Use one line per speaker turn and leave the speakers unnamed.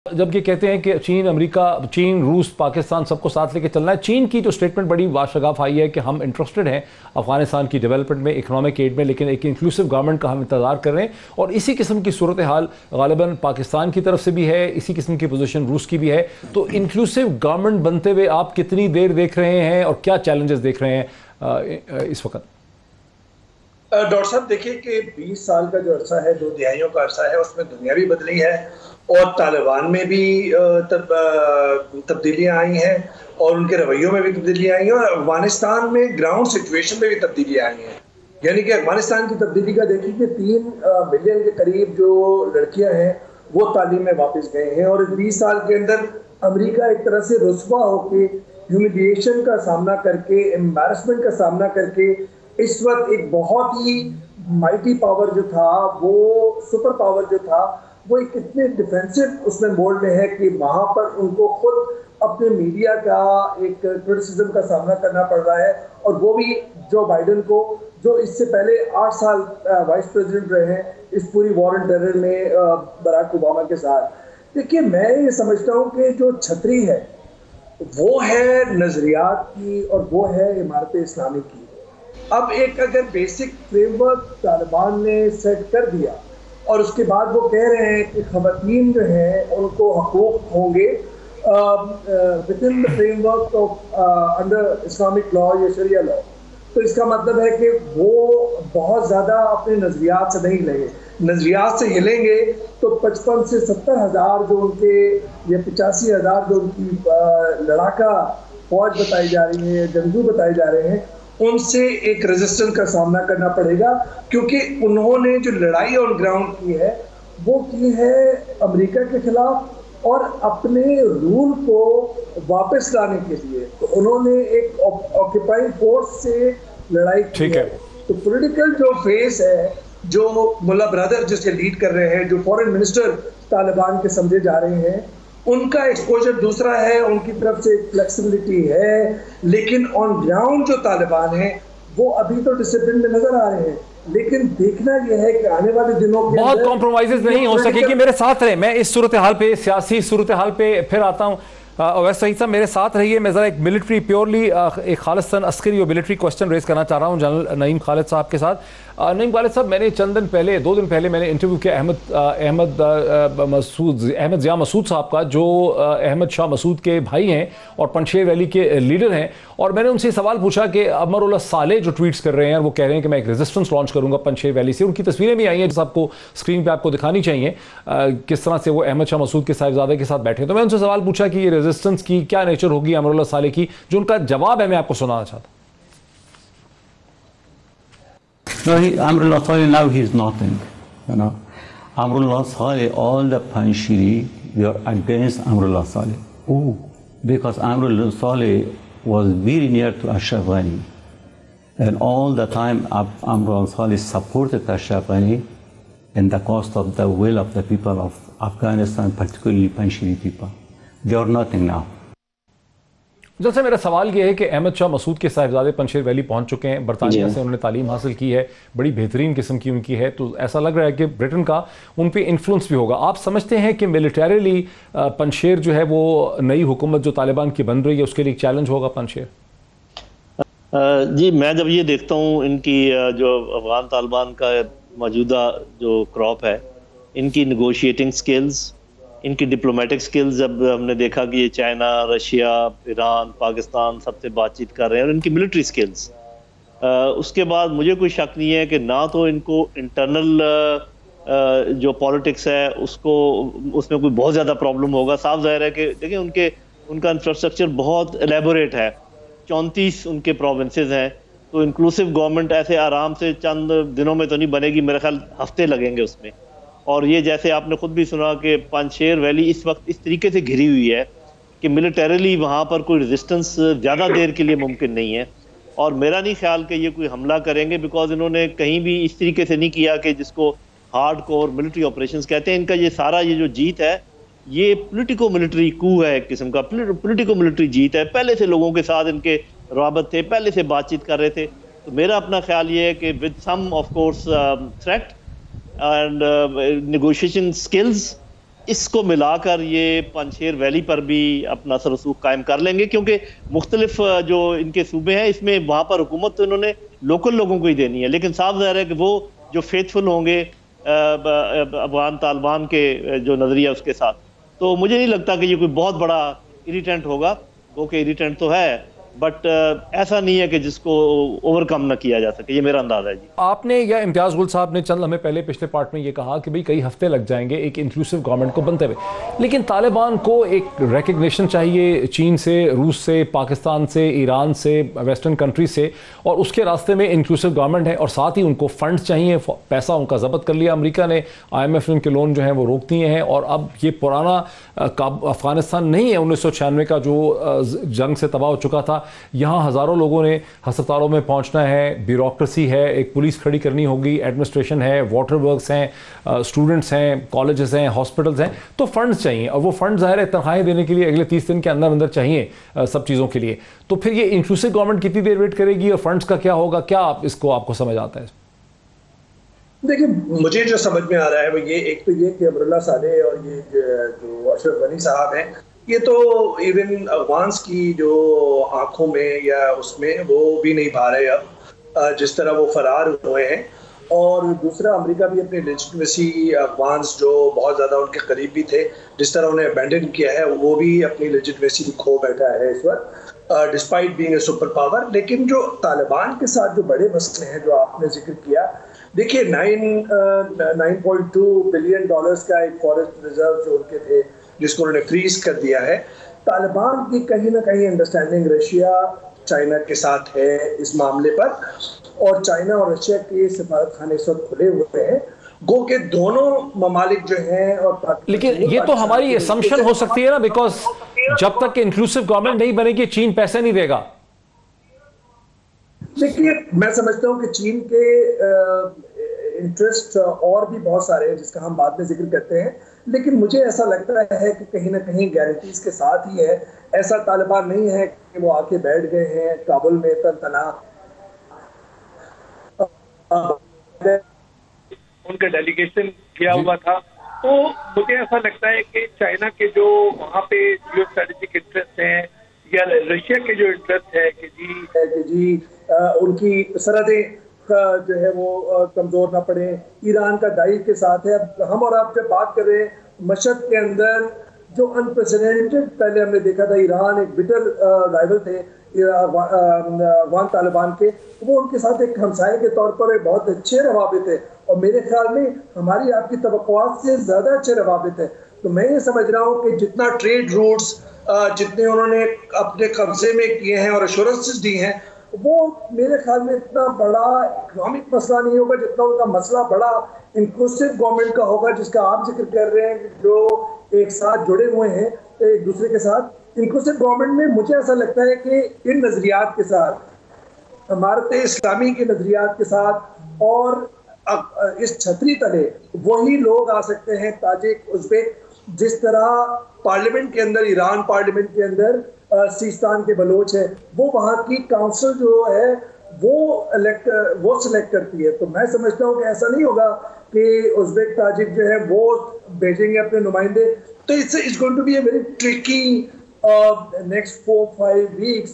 जब ये कहते हैं कि चीन, अमेरिका, चीन, रूस, पाकिस्तान सबको साथ लेके चलना है, चीन की जो स्टेटमेंट बड़ी वाशगाफ आई है कि हम इंटरेस्टेड हैं अफगानिस्तान की डेवलपमेंट में, इकोनॉमिक एड में, लेकिन एक इंक्लूसिव गवर्नमेंट का हम इंतजार कर रहे हैं। और इसी किस्म की सूरत हाल गालिबन पाकिस्तान की तरफ से भी है, इसी किस्म की पोजीशन रूस की भी है। तो इंक्लूसिव गवर्नमेंट बनते हुए आप कितनी देर देख रहे हैं और क्या चैलेंजेस देख रहे हैं इस वक्त?
डॉक्टर साहब देखिए कि 20 साल का जो अरसा है, 2 दिहाइयों का अरसा है, उसमें दुनिया भी बदली है और तालिबान में भी तब्दीलियां आई हैं और उनके रवैयों में भी तब्दीलियां आई हैं और अफगानिस्तान में ग्राउंड सिचुएशन में भी तब्दीलियां आई हैं। यानी कि अफगानिस्तान की तब्दीली का देखिए कि 3 मिलियन के करीब जो लड़कियां हैं वो तालीम में वापस गए हैं और 20 साल के अंदर अमेरिका एक तरह से रुस्वा होकर, ह्यूमिलिएशन का सामना करके, एम्बैरसमेंट का सामना करके इस वक्त एक बहुत ही माइटी पावर जो था, वो सुपर पावर जो था, वो एक इतने डिफेंसिव उसमें मोड में है कि वहां पर उनको खुद अपने मीडिया का एक क्रिटिसिज्म का सामना करना पड़ रहा है। और वो भी जो बाइडेन को, जो इससे पहले 8 साल वाइस प्रेसिडेंट रहे हैं इस पूरी वॉर ऑन टेरर में बराक ओबामा के साथ। देखिए मैं ये समझता हूँ कि जो छतरी है वो है नजरियात की और वो है इमारत इस्लामी की। अब एक अगर बेसिक फ्रेमवर्क तालिबान ने सेट कर दिया और उसके बाद वो कह रहे हैं कि ख़वातीन जो हैं उनको हकूक़ होंगे with in the framework of under Islamic law या शरिया लॉ, तो इसका मतलब है कि वो बहुत ज़्यादा अपने नज़रियात से नहीं लगे। नज़रियात से हिलेंगे तो 55 से 70 हज़ार जो उनके या 85 हज़ार जो उनकी लड़ाका फौज बताई जा रही है, जंगजू बताए जा रहे हैं, उनसे एक रेजिस्टेंस का सामना करना पड़ेगा क्योंकि उन्होंने जो लड़ाई ऑन ग्राउंड की है वो की है अमेरिका के खिलाफ और अपने रूल को वापस लाने के लिए। तो उन्होंने एक ऑक्यूपाइंग फोर्स से लड़ाई की है। तो पॉलिटिकल जो फेस है, जो मुल्ला ब्रदर जिसके लीड कर रहे हैं, जो फॉरेन मिनिस्टर तालिबान के समझे जा रहे हैं, उनका एक्सपोजर दूसरा है, उनकी तरफ से फ्लेक्सिबिलिटी है, लेकिन ऑन ग्राउंड जो तालिबान है वो अभी तो डिसिप्लिन में नजर आ रहे हैं। लेकिन देखना यह है कि आने वाले दिनों के
बहुत कॉम्प्रोमाइजेस नहीं हो सके कि मेरे साथ रहे। मैं इस सूरत हाल पे, सियासी सूरत हाल पे फिर आता हूँ। वैसे सही साहब मेरे साथ रहिए। मैं ज़रा एक मिलिट्री प्योरली एक खालिस्तान अस्करी और मिलिट्री क्वेश्चन रेज करना चाह रहा हूँ जनरल नईम खालिद साहब के साथ। नईम खालिद साहब, मैंने चंद दिन पहले, 2 दिन पहले मैंने इंटरव्यू किया अहमद ज़िया मसूद साहब का, जो अहमद शाह मसूद के भाई हैं और पंजशेर वैली के लीडर हैं। और मैंने उनसे सवाल पूछा कि अमरुल्लाह सालेह जो ट्वीट्स कर रहे हैं, वो कह रहे हैं कि मैं एक रेजिस्टेंस लॉन्च करूंगा पंजशेर वैली से। उनकी तस्वीरें भी आई हैं जो आपको स्क्रीन पर आपको दिखानी चाहिए, किस तरह से वो अहमद शाह मसूद के साहिबजादे के साथ बैठे। तो मैं उनसे सवाल पूछा कि ये रेजिस्टेंस की क्या नेचर होगी अमरुल्लाह सालेह की। जो उनका जवाब है मैं आपको सुनाना चाहता हूँ।
No, Amrullah Saleh now he's nothing, you know. Amrullah Saleh, all the Panjshiri, they are against Amrullah Saleh. Oh, because Amrullah Saleh was very near to Ashraf Ghani, and all the time Amrullah Saleh supported Ashraf Ghani in the cost of the will of the people of Afghanistan, particularly Panjshiri people. They are nothing now.
जैसे मेरा सवाल ये है कि अहमद शाह मसूद के साहिबजादे Panjshir valley पहुंच चुके हैं, बरतानिया से उन्होंने तालीम हासिल की है, बड़ी बेहतरीन किस्म की उनकी है, तो ऐसा लग रहा है कि ब्रिटेन का उन पे इन्फ्लुएंस भी होगा। आप समझते हैं कि मिलिटरीली पंजशेर जो है वो नई हुकूमत जो तालिबान की बन रही है उसके लिए एक चैलेंज होगा पंजशेर?
जी, मैं जब ये देखता हूँ इनकी जो अफगान तालिबान का मौजूदा जो क्रॉप है, इनकी निगोशिएटिंग स्किल्स, इनकी डिप्लोमेटिक स्किल्स, जब हमने देखा कि ये चाइना, रशिया, ईरान, पाकिस्तान सबसे बातचीत कर रहे हैं, और इनकी मिलिट्री स्किल्स, उसके बाद मुझे कोई शक नहीं है कि ना तो इनको इंटरनल जो पॉलिटिक्स है उसमें कोई बहुत ज़्यादा प्रॉब्लम होगा। साफ जाहिर है कि देखिए उनका इंफ्रास्ट्रक्चर बहुत एलेबोरेट है, 34 उनके प्रोविंसेस हैं, तो इंक्लूसिव गवर्नमेंट ऐसे आराम से चंद दिनों में तो नहीं बनेगी, मेरे ख्याल हफ्ते लगेंगे उसमें। और ये जैसे आपने खुद भी सुना कि पंजशेर वैली इस वक्त इस तरीके से घिरी हुई है कि मिलिटरीली वहाँ पर कोई रेजिस्टेंस ज़्यादा देर के लिए मुमकिन नहीं है। और मेरा नहीं ख्याल कि ये कोई हमला करेंगे, बिकॉज इन्होंने कहीं भी इस तरीके से नहीं किया कि जिसको हार्ड कोर मिलिट्री ऑपरेशंस कहते हैं। इनका ये सारा ये जो जीत है ये पोलिटिको मिलिट्री कू है, एक किस्म का पोलिटिको मिलिट्री जीत है। पहले से लोगों के साथ इनके रवाबत थे, पहले से बातचीत कर रहे थे। तो मेरा अपना ख्याल ये है कि with some of course threat and negotiation skills, इसको मिलाकर ये पंजशेर वैली पर भी अपना असर रसूख कायम कर लेंगे, क्योंकि मुख्तलिफ जो इनके सूबे हैं इसमें वहाँ पर हुकूमत तो इन्होंने लोकल लोगों को ही देनी है, लेकिन साफ ज़ाहिर है कि वो जो फेथफुल होंगे अफगान तालिबान के जो नज़रिया उसके साथ, तो मुझे नहीं लगता कि ये कोई बहुत बड़ा इरिटेंट होगा। वो कि इरिटेंट तो है, बट ऐसा नहीं है कि जिसको ओवरकम ना किया जा सके, ये मेरा अंदाजा है जी।
आपने या इम्तियाज़ गुल साहब ने चंद हमें पहले पिछले पार्ट में ये कहा कि भाई कई हफ्ते लग जाएंगे एक इंक्लूसिव गवर्नमेंट को बनते हुए, लेकिन तालिबान को एक रिकग्निशन चाहिए चीन से, रूस से, पाकिस्तान से, ईरान से, वेस्टर्न कंट्री से, और उसके रास्ते में इंक्लूसिव गवर्नमेंट है, और साथ ही उनको फंड्स चाहिए। पैसा उनका जब्त कर लिया अमेरिका ने, IMF ने उनके लोन जो हैं वो रोक दिए हैं, और अब ये पुराना अफगानिस्तान नहीं है 1996 का जो जंग से तबाह हो चुका था। यहाँ हज़ारों लोगों ने अस्पतालों में पहुँचना है, ब्यूरोक्रेसी है, एक पुलिस खड़ी करनी होगी, एडमिनिस्ट्रेशन है, वाटर वर्क्स हैं, स्टूडेंट्स हैं, कॉलेजेस हैं, हॉस्पिटल्स हैं, तो फंड्स चाहिए, और वो फंड ज़ाहिर है तनख्वाहें देने के लिए अगले 30 दिन के अंदर अंदर चाहिए सब चीज़ों के लिए। तो फिर ये इंक्लूसिव गवर्नमेंट कितनी देर वेट करेगी और फंड्स का क्या होगा? क्या आपको समझ आता है?
देखिए, मुझे जो समझ में आ रहा है वो ये, एक तो ये कि अमरुल्लाह सालेह और ये जो अशरफ गनी साहब हैं, ये तो इवन अफगान्स की जो आंखों में या उसमें वो भी नहीं भा रहे अब, जिस तरह वो फरार हुए हैं। और दूसरा, अमेरिका भी अपनी लेजिटिमेसी, अफगान्स जो बहुत ज़्यादा उनके करीब भी थे, जिस तरह उन्हें अबैंडन किया है, वो भी अपनी लेजिटिमेसी खो बैठा है इस वक्त, despite being a super power. लेकिन जो तालिबान के साथ जो बड़े मसले हैं जो आपने जिक्र किया, देखिए 9.2 बिलियन डॉलर्स का एक फॉरेस्ट रिजर्व जो उनके थे, जिसको उन्होंने फ्रीज कर दिया है। तालिबान की कहीं ना कहीं अंडरस्टैंडिंग रशिया, चाइना के साथ है इस मामले पर, और चाइना और रशिया के सफारत खाने इस वक्त खुले हुए हैं, गो के दोनों ममालिक जो हैं। और
लेकिन ये तो हमारी असम्पशन हो सकती है ना, बिकॉज जब तक इंक्लूसिव गवर्नमेंट नहीं बनेगी चीन पैसे नहीं देगा।
देखिए, मैं समझता हूँ कि चीन के इंटरेस्ट और भी बहुत सारे हैं जिसका हम बाद में जिक्र करते हैं, लेकिन मुझे ऐसा लगता है कि कहीं ना कहीं गारंटीज के साथ ही है। ऐसा तालिबान नहीं है कि वो आके बैठ गए हैं काबुल में तना
उनका डेलीगेशन किया हुआ था। तो मुझे ऐसा लगता है कि चाइना के जो वहाँ पे जियो स्ट्रेटेजिक इंटरेस्ट हैं या रशिया के जो इंटरेस्ट है कि जी
उनकी सरहदें जो है वो कमजोर ना पड़े, ईरान का दाई के साथ है। अब हम और आप जब बात कर रहे हैं, मशहद के अंदर जो अनप्रेसिडेंटेड, पहले हमने देखा था ईरान एक बिटर राइवल थे अफगान तालिबान के, वो उनके साथ एक हमसाये के तौर पर एक बहुत अच्छे रवाबित है, और मेरे ख्याल में हमारी आपकी तवक्कुआत से ज्यादा अच्छे रवाबित है। तो मैं ये समझ रहा हूँ कि जितना ट्रेड रूट्स जितने उन्होंने अपने कब्जे में किए हैं और एश्योरेंसेस दी हैं, वो मेरे ख्याल में इतना बड़ा इकोनॉमिक मसला नहीं होगा जितना उनका मसला बड़ा इंक्लूसिव गवर्नमेंट का होगा, जिसका आप जिक्र कर रहे हैं, जो एक साथ जुड़े हुए हैं एक दूसरे के साथ। इंक्लूसिव गवर्नमेंट में मुझे ऐसा लगता है कि इन नजरियात के साथ, इमारत इस्लामी के नजरियात के साथ, और इस छतरी तले वही लोग आ सकते हैं, ताजिक, उज़्बेक, जिस तरह पार्लियामेंट के अंदर, ईरान पार्लियामेंट के अंदर सीस्तान के बलोच है, वो वहाँ की काउंसिल जो है वो सिलेक्ट करती है। तो मैं समझता हूँ कि ऐसा नहीं होगा कि उज़्बेक ताजिक जो है वो भेजेंगे अपने नुमाइंदे। तो it's going to be a very tricky next 4-5 weeks